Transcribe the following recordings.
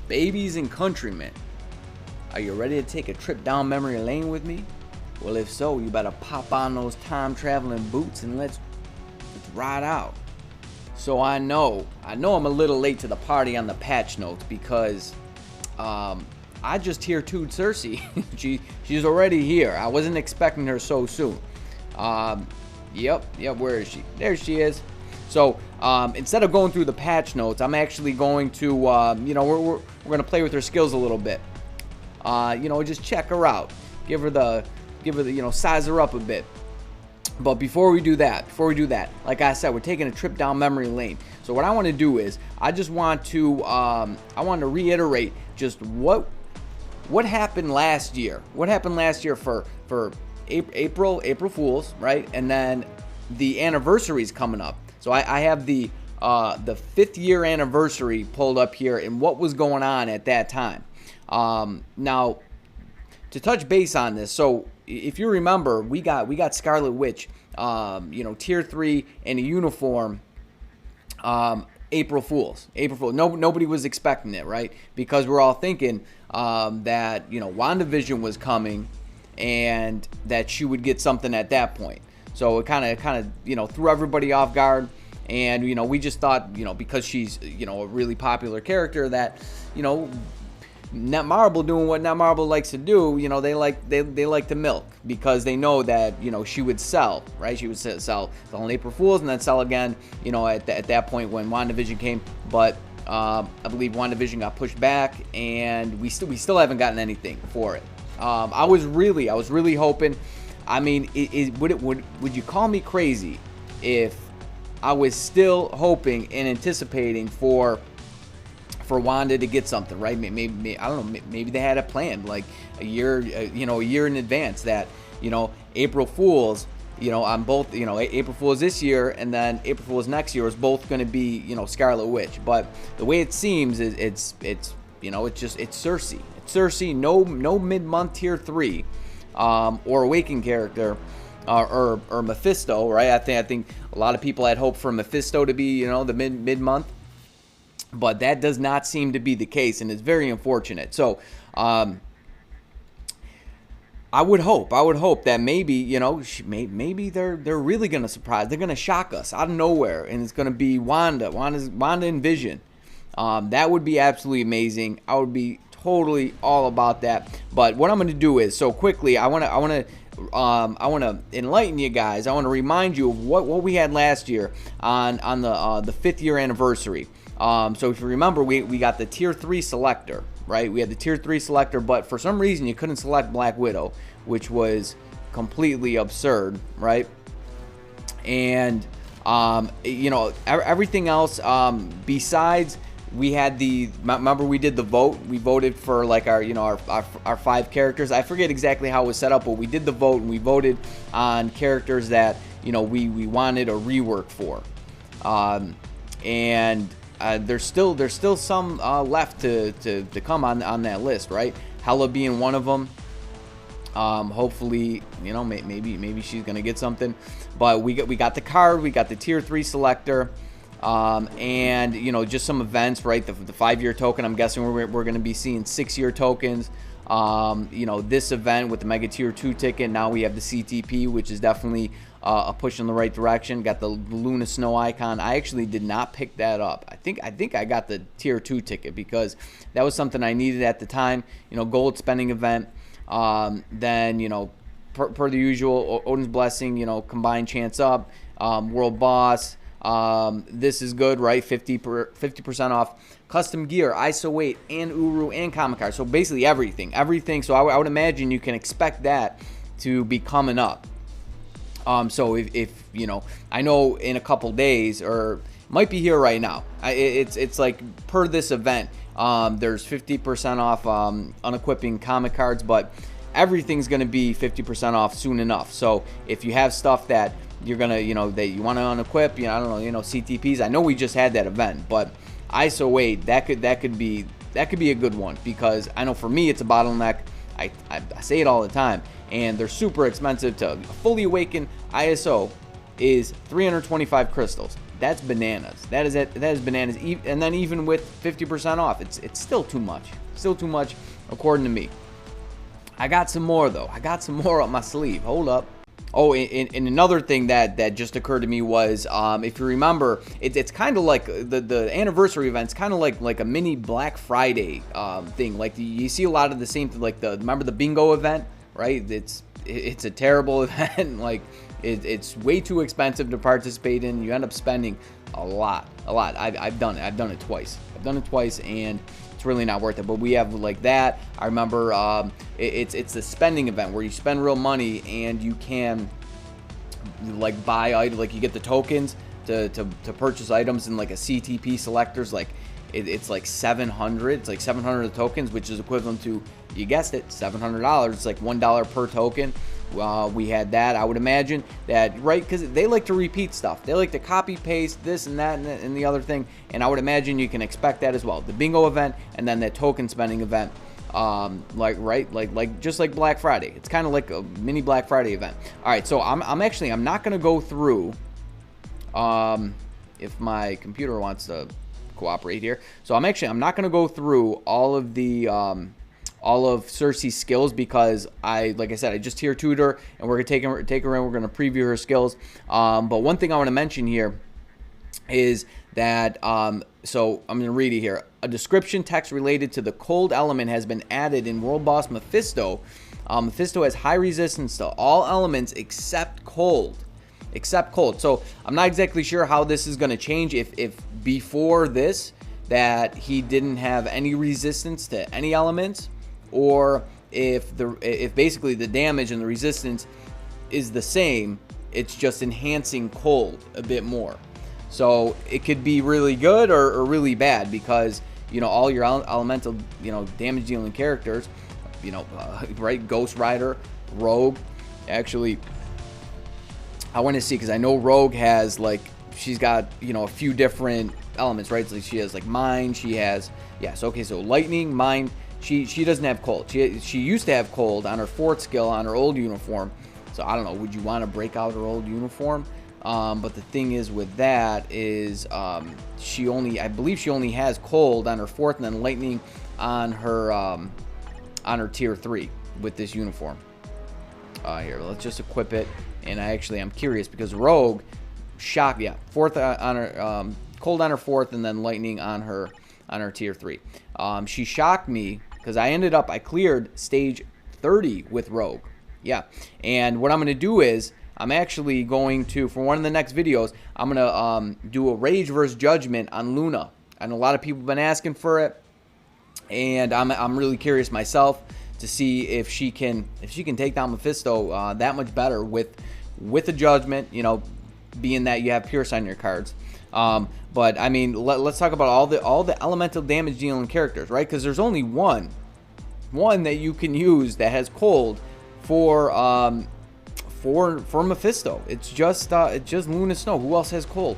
Babies and countrymen, are you ready to take a trip down memory lane with me? Well, if so, you better pop on those time-traveling boots and let's ride out. So I know I'm a little late to the party on the patch notes because I just I T2 Sersi. She's already here. I wasn't expecting her so soon. Yep, where is she? There she is. So instead of going through the patch notes, I'm actually going to, we're going to play with her skills a little bit. Just check her out. Give her the, size her up a bit. But before we do that, like I said, we're taking a trip down memory lane. So what I want to do is, I just want to, reiterate just what happened last year. What happened last year for April Fools, right? And then the anniversary's coming up. So I have the 5th year anniversary pulled up here and what was going on at that time. Now, to touch base on this, so if you remember, we got Scarlet Witch, tier 3 in a uniform. April Fools. Nobody was expecting it, right? Because we're all thinking that WandaVision was coming, and that she would get something at that point. So it kind of threw everybody off guard, and we just thought because she's a really popular character that Netmarble doing what Netmarble likes to do, they like to milk because they know that she would sell, right? She would sell on April Fools and then sell again, at that point when WandaVision came. But I believe WandaVision got pushed back, and we still haven't gotten anything for it. I was really hoping. I mean, would you call me crazy if I was still hoping and anticipating for Wanda to get something, right? Maybe I don't know. Maybe they had a plan, like a year in advance. That April Fools, on both, April Fools this year and then April Fools next year is both going to be, Scarlet Witch. But the way it seems is it's Sersi. It's Sersi. No mid-month tier 3, or Awakened character. Or Mephisto, right? I think a lot of people had hoped for Mephisto to be, the mid-month. But that does not seem to be the case, and it's very unfortunate. So, I would hope that maybe, maybe they're really gonna surprise. They're gonna shock us out of nowhere, and it's gonna be Wanda and Vision. That would be absolutely amazing. I would be totally all about that. But what I'm gonna do is, so quickly, I wanna enlighten you guys. I want to remind you of what we had last year on the 5th year anniversary. So if you remember, we got the tier 3 selector, right? We had the tier 3 selector, but for some reason you couldn't select Black Widow, which was completely absurd, right? And everything else besides, we had remember we did the vote. We voted for like our 5 characters. I forget exactly how it was set up, but we did the vote and we voted on characters that we wanted a rework for. And there's still some left to come on that list, right? Hela being one of them. Hopefully, maybe she's gonna get something. But we got the card, we got the tier 3 selector, and just some events, right? The 5-year token. I'm guessing we're gonna be seeing 6-year tokens. This event with the Mega Tier 2 ticket. Now we have the CTP, which is definitely a push in the right direction. Got the Luna Snow icon. I actually did not pick that up. I think I got the Tier 2 ticket because that was something I needed at the time. Gold spending event. Then per the usual, Odin's Blessing. Combined chance up. World Boss. This is good, right? 50% off custom gear, ISO 8, and Uru, and comic cards. So basically everything. So I would imagine you can expect that to be coming up. So if I know in a couple days, or might be here right now. It's like per this event, there's 50% off unequipping comic cards, but everything's gonna be 50% off soon enough. So if you have stuff that you're gonna, that you want to unequip, I don't know, CTPs. I know we just had that event, but ISO 8, that could be a good one, because I know for me it's a bottleneck. I say it all the time, and they're super expensive. To fully awaken ISO is 325 crystals. That's bananas. That is bananas. And then even with 50% off, it's still too much. Still too much, according to me. I got some more though. I got some more up my sleeve. Hold up. Oh, and another thing that just occurred to me was, if you remember, it's kind of like the anniversary event's kind of like a mini Black Friday thing. Like you see a lot of the same thing. Like remember the bingo event, right? It's a terrible event. Like it's way too expensive to participate in. You end up spending a lot. I've done it. I've done it twice. And it's really not worth it. But we have like that. I remember it's the spending event where you spend real money and you can like buy items, like you get the tokens to purchase items in like a CTP selectors. Like it's like 700. It's like 700 tokens, which is equivalent to, you guessed it, $700. It's like $1 per token. We had that. I would imagine that, right, because they like to repeat stuff. They like to copy paste this and that and the other thing, and I would imagine you can expect that as well. The bingo event and then that token spending event, like just like Black Friday. It's kind of like a mini Black Friday event. All right, so I'm not going to go through, if my computer wants to cooperate here. So I'm not going to go through all of Sersi's skills, because like I said, I just tier tutor, and we're gonna take her in. We're gonna preview her skills. But one thing I want to mention here is that so I'm gonna read it here. A description text related to the cold element has been added in World Boss Mephisto. Mephisto has high resistance to all elements except cold. So I'm not exactly sure how this is gonna change. If before this that he didn't have any resistance to any elements, or if basically the damage and the resistance is the same, it's just enhancing cold a bit more. So it could be really good or really bad, because all your elemental damage dealing characters, right, Ghost Rider, Rogue. Actually, I want to see, because I know Rogue has like, she's got a few different elements, right? So she has like mind, she has, yes, okay, so lightning, mind. She doesn't have cold. She used to have cold on her 4th skill on her old uniform. So I don't know, would you want to break out her old uniform? But the thing is with that is I believe she only has cold on her 4th, and then lightning on her tier 3 with this uniform. Here, let's just equip it. And I'm curious, because Rogue, shock, 4th on her, cold on her 4th, and then lightning on her tier 3. She shocked me, because I cleared stage 30 with Rogue. Yeah, and what I'm going to do is, I'm actually going to, for one of the next videos, I'm going to do a Rage versus Judgment on Luna. I know a lot of people have been asking for it, and I'm really curious myself to see if she can take down Mephisto that much better with a Judgment, being that you have Pierce on your cards. But I mean, let's talk about all the elemental damage dealing characters, right? Because there's only one that you can use that has cold for Mephisto. It's just Luna Snow. Who else has cold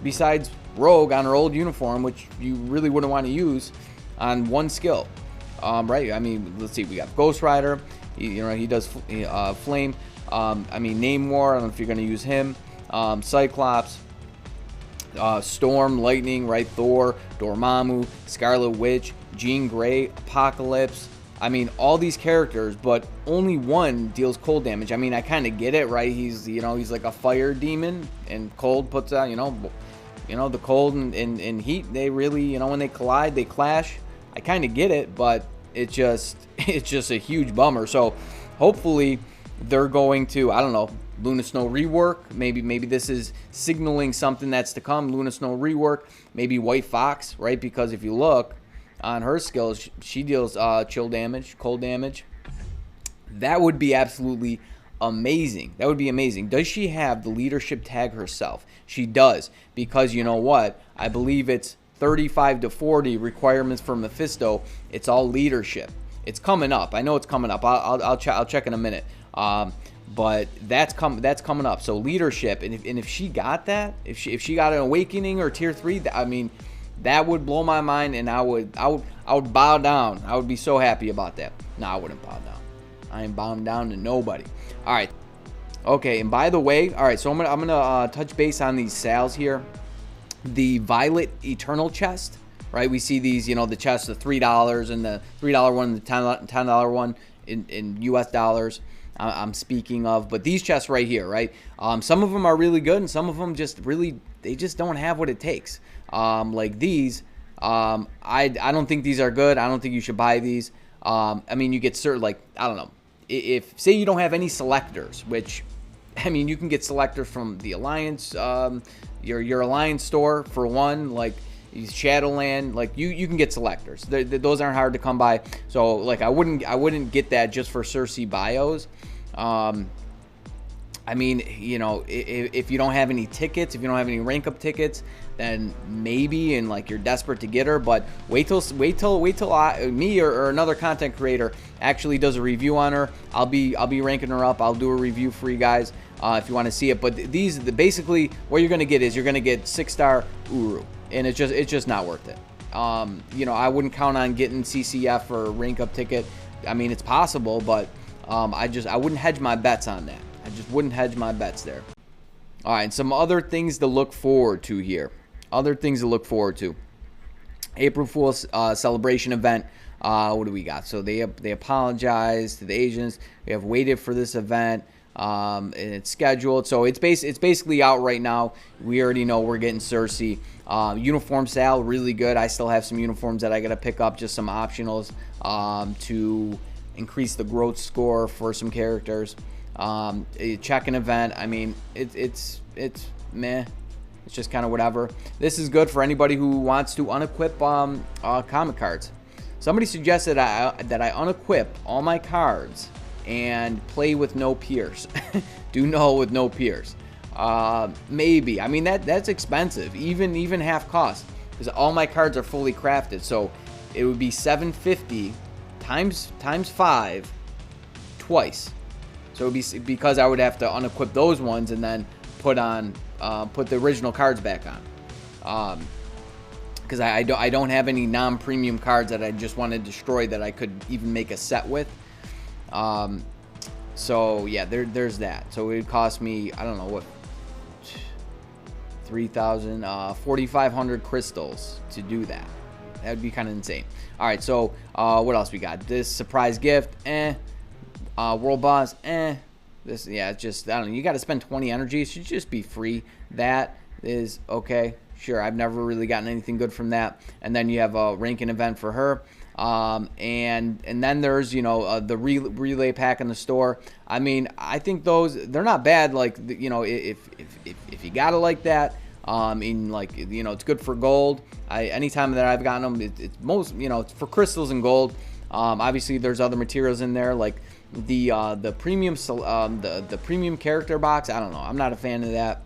besides Rogue on her old uniform, which you really wouldn't want to use on one skill, right? I mean, let's see. We got Ghost Rider. He does flame. I mean, Namor. I don't know if you're going to use him. Cyclops. Storm, Lightning, right? Thor, Dormammu, Scarlet Witch, Jean Grey, Apocalypse. I mean, all these characters, but only one deals cold damage. I mean, I kind of get it, right? He's like a fire demon, and cold puts out, the cold and heat. They really, when they collide, they clash. I kind of get it, but it's just a huge bummer. So hopefully they're going to, I don't know, Luna Snow rework. Maybe this is signaling something that's to come. Luna Snow rework. Maybe White Fox, right? Because if you look on her skills, she deals chill damage, cold damage. That would be absolutely amazing. That would be amazing. Does she have the leadership tag herself? She does, because you know what? I believe it's 35 to 40 requirements for Mephisto. It's all leadership. It's coming up. I know it's coming up. I'll check in a minute. But that's coming up. So leadership, and if she got that, if she got an awakening or tier 3, I mean, that would blow my mind, and I would bow down. I would be so happy about that. No, I wouldn't bow down. I ain't bowing down to nobody. All right. Okay, and by the way, all right, so I'm gonna touch base on these sales here. The Violet Eternal chest, right? We see these, the chest, the $3 and the $3 one, and the $10 one in US dollars. I'm speaking of, but these chests right here, right? Some of them are really good, and some of them they just don't have what it takes. Like these, I don't think these are good. I don't think you should buy these. I mean, you get certain, like, I don't know. If say you don't have any selectors, which, I mean, you can get selectors from the Alliance, your Alliance store for one, like Shadowland, like you can get selectors. Those aren't hard to come by. So like I wouldn't get that just for Sersi bios. I mean, if you don't have any tickets, if you don't have any rank up tickets, then maybe, and like you're desperate to get her, but wait till me or another content creator actually does a review on her. I'll be ranking her up. I'll do a review for you guys if you want to see it. But basically what you're gonna get is you're gonna get 6-star Uru, and it's just not worth it. I wouldn't count on getting CCF or rank up ticket. I mean, it's possible, but I wouldn't hedge my bets on that. I just wouldn't hedge my bets there. All right, and some other things to look forward to here. April Fool's celebration event. What do we got? So they apologize to the agents. We have waited for this event, and it's scheduled. So it's basically out right now. We already know we're getting Sersi. Uniform sale, really good. I still have some uniforms that I got to pick up, just some optionals to increase the growth score for some characters. A check-in event, I mean, it's meh. It's just kind of whatever. This is good for anybody who wants to unequip comic cards. Somebody suggested that I unequip all my cards and play with no pierce. Do null with no pierce. Maybe. I mean, that's expensive. Even half cost, because all my cards are fully crafted. So it would be $750 times 5 twice. So it'd be because I would have to unequip those ones and then put the original cards back on. Because I don't have any non-premium cards that I just want to destroy that I could even make a set with. So yeah, there's that. So it would cost me, I don't know what, 4,500 crystals to do that. That would be kind of insane. All right, so what else we got? This surprise gift, world boss, This, yeah, it's just, I don't know, you got to spend 20 energy. It should just be free. That is okay. Sure, I've never really gotten anything good from that. And then you have a ranking event for her. And then there's, the relay pack in the store. I mean, I think those, they're not bad. Like, if you got it like that, it's good for gold. Anytime that I've gotten them, it's most, it's for crystals and gold. Obviously there's other materials in there, like the premium, the premium character box. I don't know. I'm not a fan of that.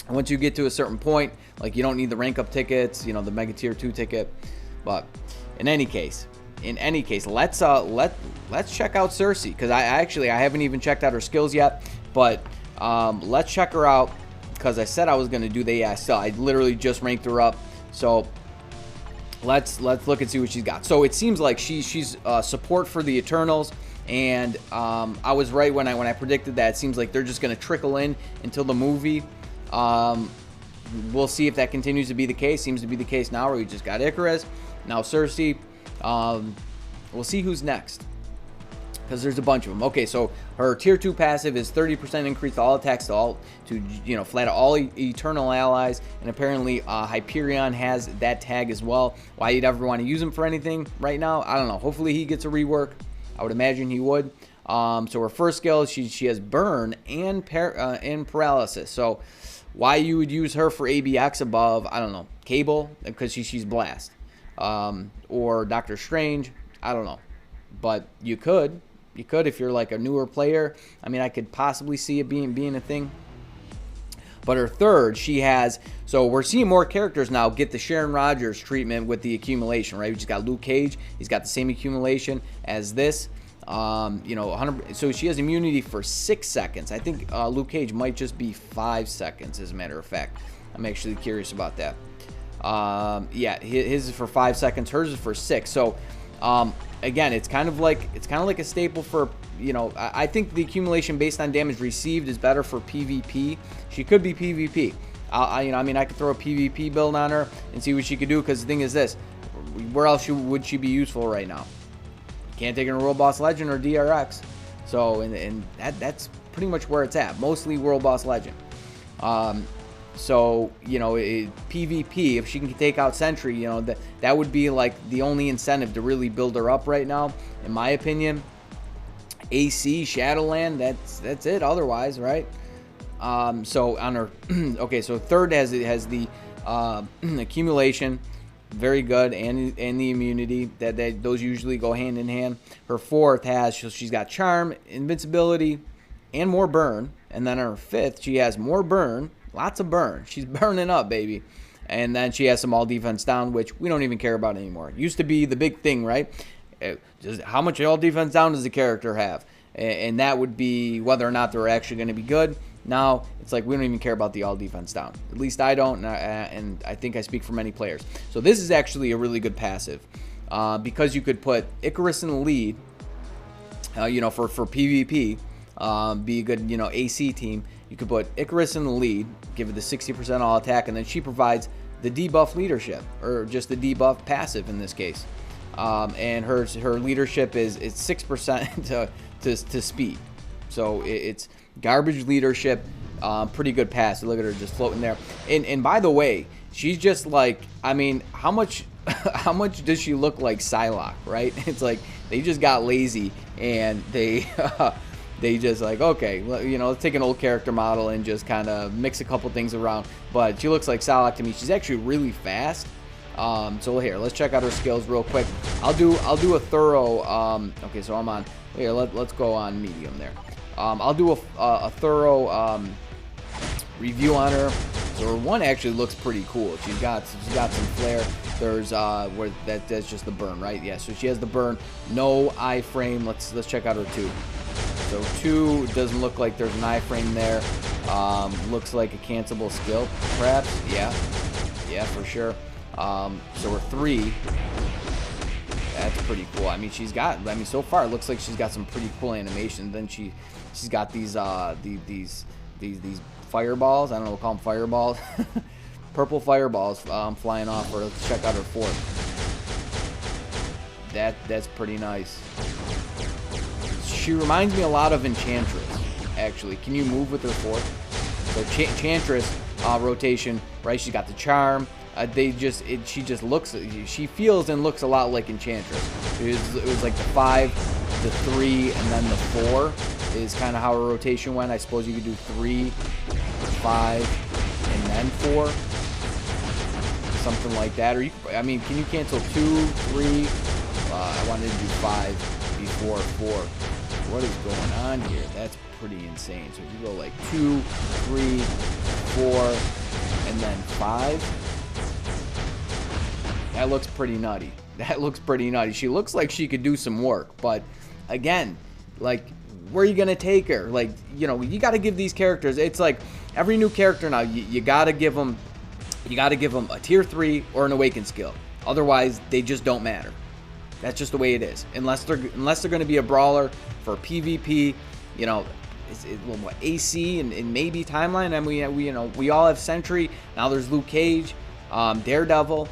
Once you get to a certain point, like, you don't need the rank up tickets, the Mega Tier 2 ticket. But in any case, let's check out Sersi, because I haven't even checked out her skills yet. But let's check her out, because I said I was gonna do that. I literally just ranked her up. So let's look and see what she's got. So it seems like she's support for the Eternals. And I was right when I predicted that. It seems like they're just going to trickle in until the movie. We'll see if that continues to be the case. Seems to be the case now, where we just got Icarus, now Sersi. We'll see who's next, because there's a bunch of them. Okay, so her tier 2 passive is 30% increase to all attacks to flat out all eternal allies, and apparently Hyperion has that tag as well. Why you'd ever want to use him for anything right now, I don't know. Hopefully he gets a rework. I would imagine he would. So her first skill, she has burn and paralysis. So why you would use her for ABX above, I don't know, Cable, because she's blast, or Doctor Strange, I don't know. But you could if you're like a newer player. I mean, I could possibly see it being a thing. But her third, she has, so we're seeing more characters now get the Sharon Rogers treatment with the accumulation, right? We just got Luke Cage. He's got the same accumulation as this. 100. So she has immunity for 6 seconds. I think Luke Cage might just be 5 seconds, as a matter of fact. I'm actually curious about that. Yeah, his is for 5 seconds. Hers is for 6. So Again, it's kind of like a staple for, you know, I think the accumulation based on damage received is better for PvP. She could be PvP. You know, I mean, I could throw a PvP build on her and see what she could do, because the thing is this, where else would she be useful right now? Can't take her in World Boss Legend or DRX. So, and that's pretty much where it's at. Mostly World Boss Legend. So, you know, PvP, if she can take out Sentry, you know, that would be like the only incentive to really build her up right now, in my opinion. AC, Shadowland, that's it otherwise, right? So on her, okay, so third has the accumulation, very good, and the immunity, that those usually go hand in hand. Her fourth has, she's got charm, invincibility, and more burn. And then on her fifth, she has more burn, lots of burn. She's burning up, baby. And then she has some all defense down, which we don't even care about anymore. It used to be the big thing, right? Just how much all defense down does the character have? And that would be whether or not they're actually going to be good. Now, it's like we don't even care about the all defense down. At least I don't, and I think I speak for many players. So this is actually a really good passive, because you could put Icarus in the lead, you know, for PvP, be a good, you know, AC team. You could put Icarus in the lead, give it the 60% all attack, and then she provides the debuff leadership, or just the debuff passive in this case. And her leadership is 6% to speed. So it's garbage leadership, pretty good passive. Look at her just floating there. And by the way, she's just like, I mean, how much does she look like Psylocke, right? It's like they just got lazy and they just like, okay, you know, let's take an old character model and just kind of mix a couple things around. But she looks like Psylocke to me. She's actually really fast. So here, let's check out her skills real quick. I'll do a thorough. Okay, so I'm on here. Let's go on medium there. I'll do a thorough review on her. So her one actually looks pretty cool. She's got some flair. There's where that's just the burn, right? Yeah. So she has the burn. No iframe. Let's check out her two. So 2 doesn't look like there's an iframe there. Looks like a cancelable skill, perhaps. Yeah, for sure. So her 3, that's pretty cool. I mean, so far it looks like she's got some pretty cool animation. Then she's got these fireballs. I don't know, we'll call them fireballs. Purple fireballs flying off her. Let's check out her 4th. That's pretty nice. She reminds me a lot of Enchantress, actually. Can you move with her 4th? So Enchantress rotation, right? She's got the charm. She just looks, she feels and looks a lot like Enchantress. It was like the 5, the 3, and then the 4 is kind of how her rotation went. I suppose you could do 3, 5, and then 4, something like that. Or I mean, can you cancel 2, 3? I wanted to do 5 before 4. What is going on here? That's pretty insane. So if you go like 2, 3, 4, and then 5. That looks pretty nutty. That looks pretty nutty. She looks like she could do some work, but again, like, where are you gonna take her? Like, you know, you got to give these characters. It's like every new character now, you got to give them, a tier 3 or an awakened skill. Otherwise, they just don't matter. That's just the way it is. Unless they're going to be a brawler for PvP, you know. What, AC and maybe timeline, and we all have Sentry. Now there's Luke Cage, Daredevil.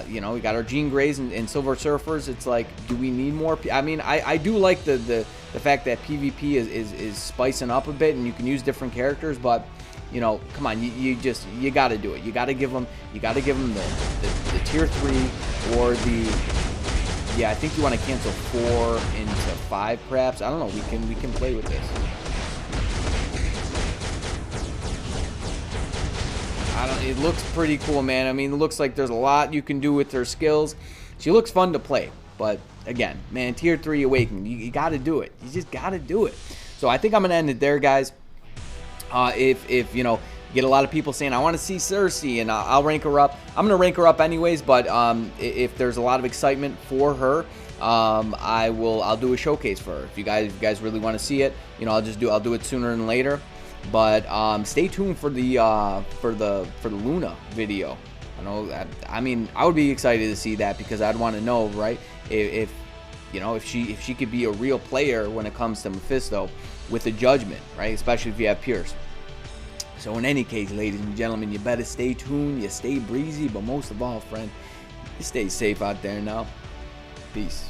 You know, we got our Jean Greys and Silver Surfers. It's like, do we need more? I mean, I do like the fact that PvP is spicing up a bit, and you can use different characters. But you know, come on, you got to do it. You got to give them the tier 3 or the. Yeah, I think you want to cancel 4 into 5, perhaps. I don't know. We can play with this. It looks pretty cool, man. I mean, it looks like there's a lot you can do with her skills. She looks fun to play, but again, man, tier 3 awakening. You got to do it. You just got to do it. So I think I'm gonna end it there, guys. If you know. Get a lot of people saying I want to see Sersi, and I'll rank her up. I'm gonna rank her up anyways, but if there's a lot of excitement for her, I'll do a showcase for her. If you guys really want to see it, you know, I'll do it sooner than later. But stay tuned for the Luna video. I mean, I would be excited to see that, because I'd want to know, right? if you know, if she could be a real player when it comes to Mephisto with the judgment, right? Especially if you have Pierce. So in any case, ladies and gentlemen, you better stay tuned, you stay breezy, but most of all, friend, you stay safe out there now. Peace.